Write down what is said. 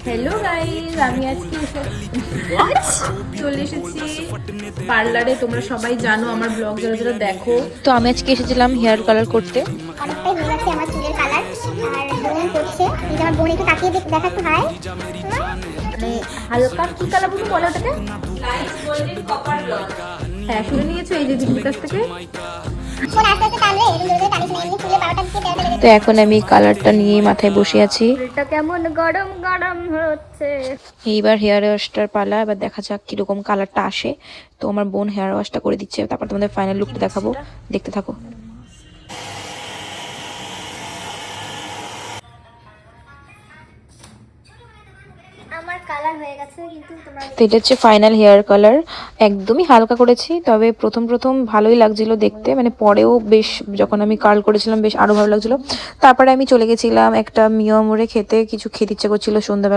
Hello guys, আমি আজকে চলে এসেছি পার্লারে। তোমরা সবাই জানো, আমার ব্লগ যারা যারা দেখো, তো আমি আজকে এসেছিলাম হেয়ার কালার করতে। অনেকটাই হয়ে গেছে আমার চুলের কালার। আর বোন করছে, এই যে আমার বোন একটু তাকিয়ে দেখা একটু হাই। মানে হালকা কি কালার বলবো, বলো ওটাকে? হ্যাঁ, শুনে নিয়েছো এই যে দিদির কাছ থেকে। ফোন আস্তে আস্তে টানলে এরকম জোরে জোরে টানিস না, এমনি চুলে বারোটা দিকে তেরোটা লেগে তো এখন আমি কালারটা নিয়ে মাথায় বসে আছি। এটা কেমন গরম গরম হচ্ছে। এইবার হেয়ার ওয়াশটার পালা, এবার দেখা যাক কিরকম কালারটা আসে। তো আমার বোন হেয়ার ওয়াশটা করে দিচ্ছে, তারপর তোমাদের ফাইনাল লুকটা দেখাবো, দেখতে থাকো। আমার কালার হয়ে গেছে, কিন্তু তোমরা তো এটা হচ্ছে ফাইনাল হেয়ার কালার। একদমই হালকা করেছি, তবে প্রথম প্রথম ভালোই লাগছিল দেখতে, মানে পরেও বেশ, যখন আমি কার্ল করেছিলাম বেশ আরো ভালো লাগছিল। তারপরে আমি চলে গেছিলাম একটা মিয়া মোড়ে খেতে, কিছু খেতে ইচ্ছা করছিল সন্ধ্যাবেলা।